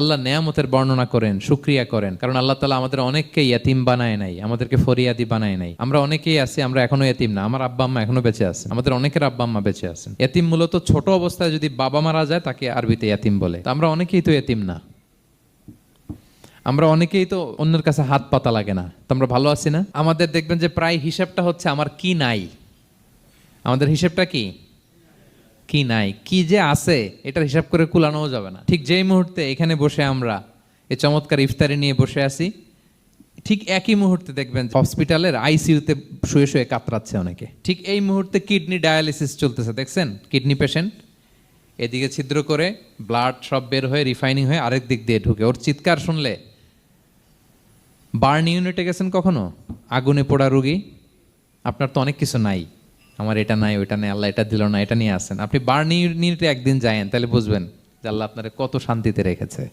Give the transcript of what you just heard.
আল্লাহ নেয়ামতের বর্ণনা করেন, শুকরিয়া করেন, কারণ আল্লাহ তাআলা আমাদের অনেককে ইয়াতিম বানায় নাই, আমাদেরকে ফরিয়াদি বানায় নাই। আমরা অনেকেই আছি, আমরা এখনো ইয়াতিম না, আমার আব্বা আম্মা এখনো বেঁচে আছেন, আমাদের অনেকের আব্বা আম্মা বেঁচে আছেন। ইয়াতিম মূলত ছোট অবস্থায় যদি বাবা মারা যায় তাকে আরবিতে ইয়াতিম বলে। তা আমরা অনেকেই তো ইয়াতিম না, আমরা অনেকেই তো অন্যের কাছে হাত পাতা লাগে না। তো আমরা ভালো আছি না? আমাদের দেখবেন যে প্রায় হিসাবটা হচ্ছে আমার কি নাই। আমাদের হিসাবটা কি কি নাই, কি যে আছে এটার হিসাব করে কুলানোও যাবে না। ঠিক যেই মুহূর্তে এখানে বসে আমরা এই চমৎকার ইফতারি নিয়ে বসে আছি, ঠিক একই মুহূর্তে দেখবেন হসপিটালের আইসিইউতে শুয়ে শুয়ে কাতরাচ্ছে অনেকে। ঠিক এই মুহূর্তে কিডনি ডায়ালিসিস চলতেছে, দেখছেন? কিডনি পেশেন্ট এদিকে ছিদ্র করে ব্লাড সব বের হয়ে রিফাইনিং হয়ে আরেক দিক দিয়ে ঢুকে। ওর চিৎকার শুনলে, বার্ন ইউনিটে গেছেন কখনো? আগুনে পোড়া রুগী, আপনার তো অনেক কিছু নাই, আমার এটা নাই ওইটা নাই, আল্লাহ এটা দিল না, এটা নিয়ে আসেন। আপনি বার্ন ইউনিটে একদিন যায়েন, তাহলে বুঝবেন যে আল্লাহ আপনারে কত শান্তিতে রেখেছে।